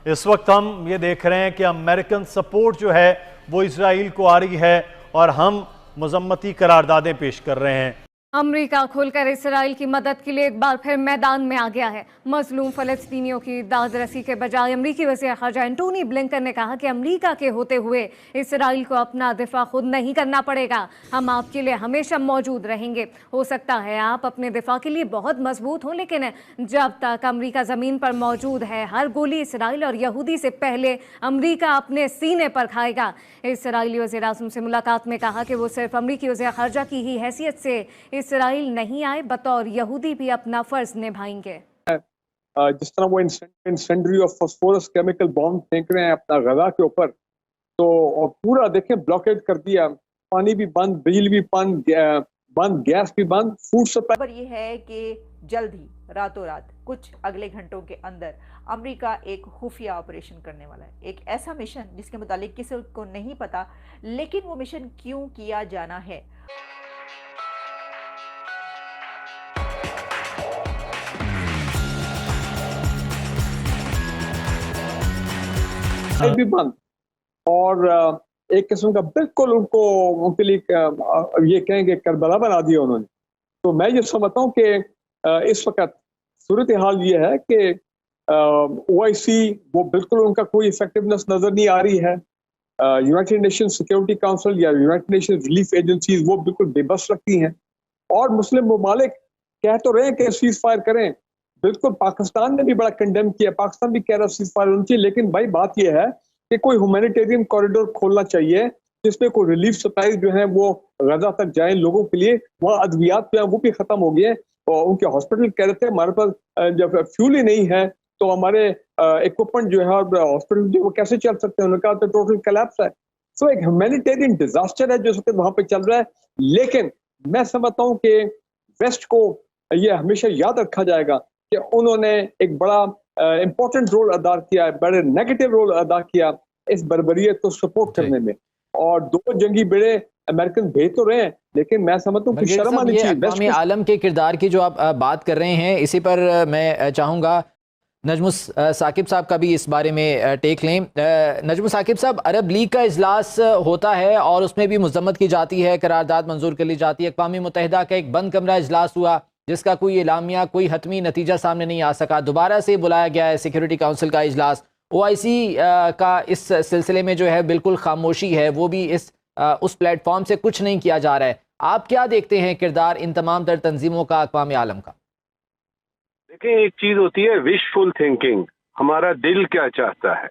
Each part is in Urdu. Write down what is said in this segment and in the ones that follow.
اس وقت ہم یہ دیکھ رہے ہیں کہ امریکن سپورٹ جو ہے وہ اسرائیل کو آ رہی ہے اور ہم مذمتی قراردادیں پیش کر رہے ہیں۔ امریکہ کھل کر اسرائیل کی مدد کے لیے ایک بار پھر میدان میں آ گیا ہے۔ مظلوم فلسطینیوں کی داد رسی کے بجائے امریکی وزیر خارجہ اینٹونی بلنکن نے کہا کہ امریکہ کے ہوتے ہوئے اسرائیل کو اپنا دفاع خود نہیں کرنا پڑے گا، ہم آپ کے لیے ہمیشہ موجود رہیں گے۔ ہو سکتا ہے آپ اپنے دفاع کے لیے بہت مضبوط ہوں، لیکن جب تک امریکہ زمین پر موجود ہے ہر گولی اسرائیل اور یہودی سے پہلے امریکہ اپنے سینے پر کھائے گا۔ اسرائیلی وزیر اعظم سے ملاقات میں کہا کہ وہ صرف امریکی وزیر خارجہ کی ہی حیثیت سے اسرائیل نہیں آئے، بطور یہودی بھی اپنا فرض نبھائیں گے۔ جس طرح وہ انسینڈری اور فاسفورس کیمیکل بام پھینک رہے ہیں اپنا غزہ کے اوپر، تو پورا دیکھیں بلاکیڈ کر دیا، پانی بھی بند، بجلی بھی بند، گیس بھی بند، فوڈ سپلائی۔ خبر یہ ہے کہ جلد ہی راتوں رات کچھ اگلے گھنٹوں کے اندر امریکہ ایک خفیہ آپریشن کرنے والا ہے، ایک ایسا مشن جس کے متعلق کسی کو نہیں پتا، لیکن وہ مشن کیوں کیا جانا ہے۔ بھی بند، اور ایک قسم کا بالکل ان کے لیے یہ کہیں کہ کربلا بنا دیا انہوں نے۔ تو میں یہ سمجھتا ہوں کہ اس وقت صورتحال یہ ہے کہ او آئی سی وہ بالکل ان کا کوئی افیکٹونیس نظر نہیں آ رہی ہے۔ یونائٹڈ نیشن سیکورٹی کاؤنسل یا یونائٹڈ نیشن ریلیف ایجنسیز وہ بالکل بے بس رکھتی ہیں، اور مسلم ممالک کہہ تو رہے ہیں کہ سیز فائر کریں، بالکل پاکستان نے بھی بڑا کنڈیم کیا، پاکستان بھی کہہ رہا سیز فائر ہونی چاہیے، لیکن بھائی بات یہ ہے کہ کوئی ہیومینیٹیرین کوریڈور کھولنا چاہیے جس میں کوئی ریلیف سپلائیز جو ہیں وہ غزہ تک جائیں لوگوں کے لیے۔ وہاں ادویات جو ہیں وہ بھی ختم ہو گئے ہیں، اور ان کے ہاسپٹل کہہ رہے تھے ہمارے پاس جب فیول ہی نہیں ہے تو ہمارے اکوپمنٹ جو ہے ہاسپٹل جو وہ کیسے چل سکتے ہیں، انہوں نے کہا تو ٹوٹل کلیپس ہے۔ سو ایک ہیومینیٹیرین ڈیزاسٹر ہے جو اس وقت وہاں پہ چل رہا ہے، لیکن میں سمجھتا ہوں کہ ویسٹ کو یہ ہمیشہ یاد رکھا جائے گا کہ انہوں نے ایک بڑا امپورٹنٹ رول ادا کیا ہے، بڑے نیگیٹو رول ادا کیا اس بربریت کو سپورٹ کرنے میں، اور دو جنگی بیڑے امریکن بھیج تو رہے ہیں، لیکن میں سمجھتا ہوں کہ شرم آنی چاہیے۔ اقوام عالم کے کردار کی جو آپ بات کر رہے ہیں، اسی پر میں چاہوں گا نجم ثاقب صاحب کا بھی اس بارے میں ٹیک لیں۔ نجم ثاقب صاحب، عرب لیگ کا اجلاس ہوتا ہے اور اس میں بھی مذمت کی جاتی ہے، قرارداد منظور کر لی جاتی ہے۔ اقوام متحدہ کا ایک بند کمرہ اجلاس ہوا جس کا کوئی اعلامیہ، کوئی حتمی نتیجہ سامنے نہیں آ سکا، دوبارہ سے بلایا گیا ہے سیکیورٹی کونسل کا اجلاس۔ او آئی سی کا اس سلسلے میں جو ہے بالکل خاموشی ہے، وہ بھی اس پلیٹ فارم سے کچھ نہیں کیا جا رہا ہے۔ آپ کیا دیکھتے ہیں کردار ان تمام تر تنظیموں کا، اقوام عالم کا؟ دیکھیں، ایک چیز ہوتی ہے وشفل تھنکنگ، ہمارا دل کیا چاہتا ہے۔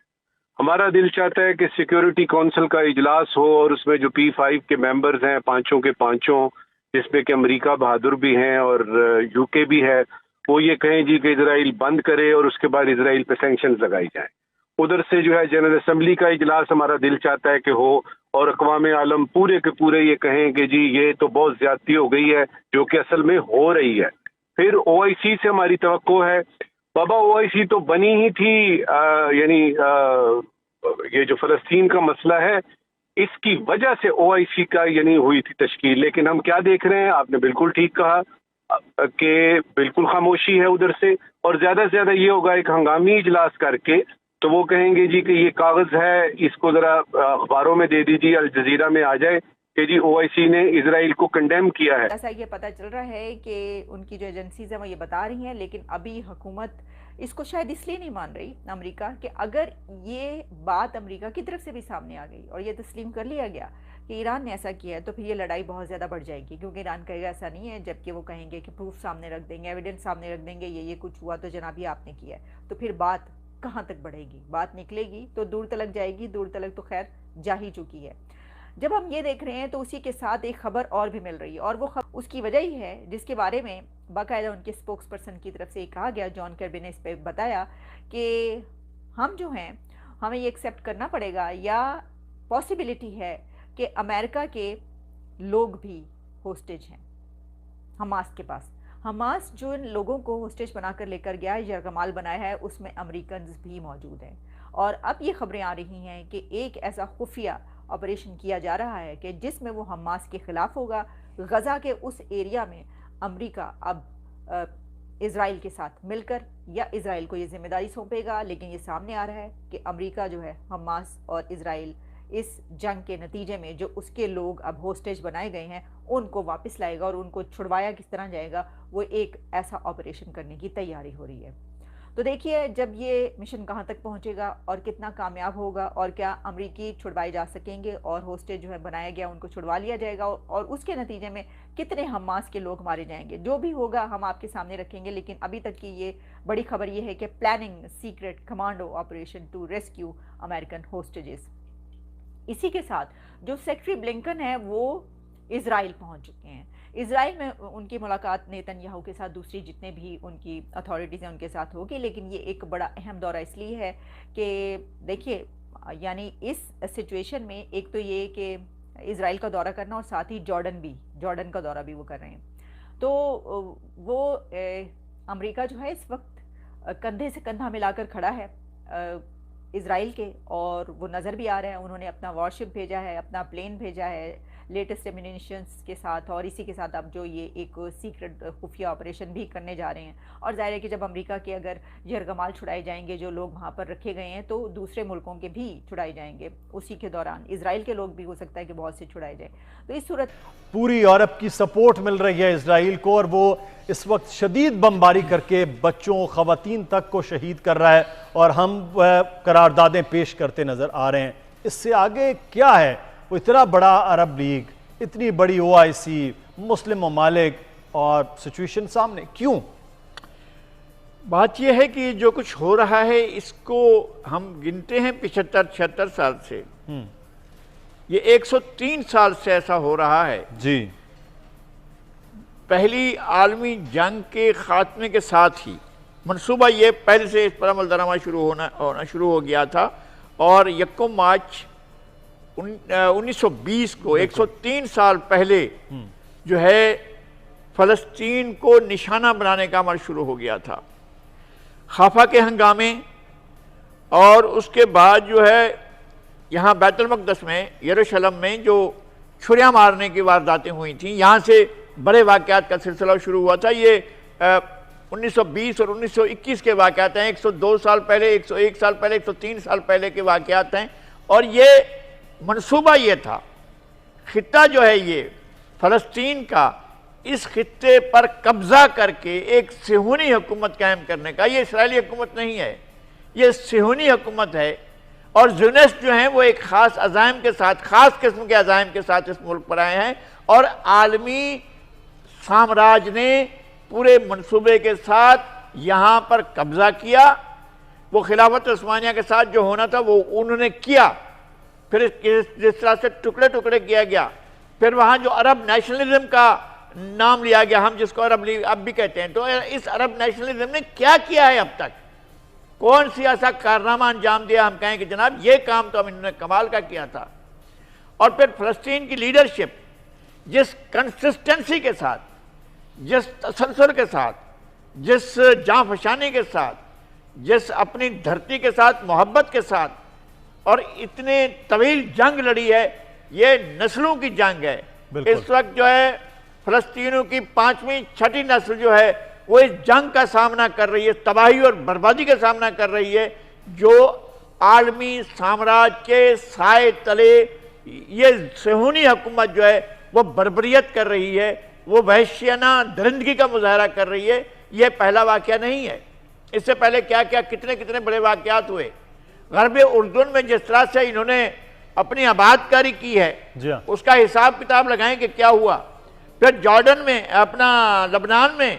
ہمارا دل چاہتا ہے کہ سیکیورٹی کونسل کا اجلاس ہو اور اس میں جو P5 کے ممبرز ہیں، پانچوں کے پانچوں، جس میں کہ امریکہ بہادر بھی ہیں اور یو کے بھی ہے، وہ یہ کہیں جی کہ اسرائیل بند کرے اور اس کے بعد اسرائیل پہ سینکشنز لگائی جائیں۔ ادھر سے جو ہے جنرل اسمبلی کا اجلاس ہمارا دل چاہتا ہے کہ ہو، اور اقوام عالم پورے کے پورے یہ کہیں کہ جی یہ تو بہت زیادتی ہو گئی ہے، جو کہ اصل میں ہو رہی ہے۔ پھر او آئی سی سے ہماری توقع ہے، بابا او آئی سی تو بنی ہی تھی، یعنی یہ جو فلسطین کا مسئلہ ہے اس کی وجہ سے او آئی سی کا یعنی ہوئی تھی تشکیل، لیکن ہم کیا دیکھ رہے ہیں، آپ نے بالکل ٹھیک کہا کہ بالکل خاموشی ہے ادھر سے، اور زیادہ سے زیادہ یہ ہوگا ایک ہنگامی اجلاس کر کے تو وہ کہیں گے جی کہ یہ کاغذ ہے، اس کو ذرا اخباروں میں دے دیجیے، الجزیرہ میں آ جائے کہ جی او آئی سی نے اسرائیل کو کنڈیم کیا ہے۔ ایسا یہ پتہ چل رہا ہے کہ ان کی جو ایجنسیز ہیں وہ یہ بتا رہی ہیں، لیکن ابھی حکومت اس کو شاید اس لیے نہیں مان رہی امریکہ کہ اگر یہ بات امریکہ کی طرف سے بھی سامنے آ گئی اور یہ تسلیم کر لیا گیا کہ ایران نے ایسا کیا ہے، تو پھر یہ لڑائی بہت زیادہ بڑھ جائے گی، کیونکہ ایران کہے گا ایسا نہیں ہے، جبکہ وہ کہیں گے کہ پروف سامنے رکھ دیں گے، ایویڈنس سامنے رکھ دیں گے، یہ کچھ ہوا تو جناب یہ آپ نے کیا ہے، تو پھر بات کہاں تک بڑھے گی؟ بات نکلے گی تو دور تلک جائے گی، دور تلک تو خیر جا ہی چکی ہے۔ جب ہم یہ دیکھ رہے ہیں تو اسی کے ساتھ ایک خبر اور بھی مل رہی ہے، اور وہ خبر اس کی وجہ ہی ہے جس کے بارے میں باقاعدہ ان کے سپوکس پرسن کی طرف سے کہا گیا، جان کربی نے اس پہ بتایا کہ ہم جو ہیں ہمیں یہ ایکسیپٹ کرنا پڑے گا، یا پاسبلٹی ہے کہ امریکہ کے لوگ بھی ہوسٹیج ہیں حماس کے پاس۔ حماس جو ان لوگوں کو ہوسٹیج بنا کر لے کر گیا ہے یا کمال بنایا ہے، اس میں امریکنز بھی موجود ہیں، اور اب یہ خبریں آ رہی ہیں کہ ایک ایسا خفیہ آپریشن کیا جا رہا ہے کہ جس میں وہ حماس کے خلاف ہوگا۔ غزہ کے اس ایریا میں امریکہ اب اسرائیل کے ساتھ مل کر یا اسرائیل کو یہ ذمہ داری سونپے گا، لیکن یہ سامنے آ رہا ہے کہ امریکہ جو ہے حماس اور اسرائیل اس جنگ کے نتیجے میں جو اس کے لوگ اب ہوسٹیج بنائے گئے ہیں ان کو واپس لائے گا، اور ان کو چھڑوایا کس طرح جائے گا، وہ ایک ایسا آپریشن کرنے کی تیاری ہو رہی ہے۔ تو دیکھیے جب یہ مشن کہاں تک پہنچے گا اور کتنا کامیاب ہوگا، اور کیا امریکی چھڑوائے جا سکیں گے اور ہوسٹیج جو ہے بنایا گیا ان کو چھڑوا لیا جائے گا، اور اس کے نتیجے میں کتنے حماس کے لوگ مارے جائیں گے، جو بھی ہوگا ہم آپ کے سامنے رکھیں گے۔ لیکن ابھی تک کی یہ بڑی خبر یہ ہے کہ planning secret commando operation to rescue American hostages. اسی کے ساتھ جو سیکٹری بلنکن ہے وہ اسرائیل پہنچ چکے ہیں۔ اسرائیل میں ان کی ملاقات نیتن یاہو کے ساتھ دوسری جتنے بھی ان کی اتھارٹیز ہیں ان کے ساتھ ہوگی، لیکن یہ ایک بڑا اہم دورہ اس لیے ہے کہ دیکھیے یعنی اس سچویشن میں ایک تو یہ کہ اسرائیل کا دورہ کرنا اور ساتھ ہی جارڈن کا دورہ بھی وہ کر رہے ہیں، تو وہ امریکہ جو ہے اس وقت کندھے سے کندھا ملا کر کھڑا ہے اسرائیل کے، اور وہ نظر بھی آ رہا ہے۔ انہوں نے اپنا وارشپ بھیجا ہے، اپنا پلین بھیجا ہے لیٹسٹ ایمونیشنز کے ساتھ، اور اسی کے ساتھ اب جو یہ ایک سیکرٹ خفیہ آپریشن بھی کرنے جا رہے ہیں۔ اور ظاہر ہے کہ جب امریکہ کے اگر یرغمال چھڑائے جائیں گے، جو لوگ وہاں پر رکھے گئے ہیں، تو دوسرے ملکوں کے بھی چھڑائے جائیں گے اسی کے دوران، اسرائیل کے لوگ بھی ہو سکتا ہے کہ بہت سے چھڑائے جائیں۔ تو اس صورت پوری یورپ کی سپورٹ مل رہی ہے اسرائیل کو، اور وہ اس وقت شدید بمباری کر کے بچوں خواتین تک کو شہید کر رہا ہے، اور ہم قراردادیں پیش کرتے نظر آ رہے ہیں۔ اس سے آگے کیا ہے؟ وہ اتنا بڑا عرب لیگ، اتنی بڑی OIC، مسلم ممالک، اور سچویشن سامنے کیوں؟ بات یہ ہے کہ جو کچھ ہو رہا ہے اس کو ہم گنتے ہیں 75-76 سال سے، یہ 103 سال سے ایسا ہو رہا ہے۔ جی، پہلی عالمی جنگ کے خاتمے کے ساتھ ہی منصوبہ یہ پہلے سے اس پر عمل درآمد ہونا شروع ہو گیا تھا، اور 1 مارچ 1920 کو 103 سال پہلے جو ہے فلسطین کو نشانہ بنانے کا عمل شروع ہو گیا تھا۔ خافا کے ہنگامے، اور اس کے بعد جو ہے یہاں بیت المقدس میں یروشلم میں جو چھریاں مارنے کی وارداتیں ہوئی تھیں، یہاں سے بڑے واقعات کا سلسلہ شروع ہوا تھا۔ یہ 1920 اور 1921 کے واقعات ہیں، 102 سال پہلے، 101 سال پہلے، 103 سال پہلے کے واقعات ہیں، اور یہ منصوبہ یہ تھا، خطہ جو ہے یہ فلسطین کا، اس خطے پر قبضہ کر کے ایک صہیونی حکومت قائم کرنے کا۔ یہ اسرائیلی حکومت نہیں ہے، یہ صہیونی حکومت ہے، اور زیونسٹ جو ہیں وہ ایک خاص عزائم کے ساتھ، خاص قسم کے عزائم کے ساتھ اس ملک پر آئے ہیں، اور عالمی سامراج نے پورے منصوبے کے ساتھ یہاں پر قبضہ کیا۔ وہ خلافت عثمانیہ کے ساتھ جو ہونا تھا وہ انہوں نے کیا، پھر جس طرح سے ٹکڑے ٹکڑے کیا گیا، پھر وہاں جو عرب نیشنلزم کا نام لیا گیا، ہم جس کو عرب لیگ اب بھی کہتے ہیں، تو اس عرب نیشنلزم نے کیا کیا ہے اب تک؟ کون سی ایسا کارنامہ انجام دیا ہم کہیں کہ جناب یہ کام تو انہوں نے کمال کا کیا تھا؟ اور پھر فلسطین کی لیڈرشپ جس کنسسٹنسی کے ساتھ، جس تسلسل کے ساتھ، جس جاں فشانی کے ساتھ، جس اپنی دھرتی کے ساتھ محبت کے ساتھ، اور اتنے طویل جنگ لڑی ہے، یہ نسلوں کی جنگ ہے۔ اس وقت جو ہے فلسطینیوں کی 5ویں 6ٹھی نسل جو ہے وہ اس جنگ کا سامنا کر رہی ہے، تباہی اور بربادی کا سامنا کر رہی ہے، جو عالمی سامراج کے سائے تلے یہ صہیونی حکومت جو ہے وہ بربریت کر رہی ہے، وہ وحشیانہ درندگی کا مظاہرہ کر ری ہے۔ یہ پہلا واقعہ نہیں ہے، اس سے پہلے کیا کیا کتنے بڑے واقعات ہوئے۔ غرب اردن میں جس طرح سے انہوں نے اپنی آباد کاری کی ہے، اس کا حساب کتاب لگائیں کہ کیا ہوا۔ پھر جارڈن میں، اپنا لبنان میں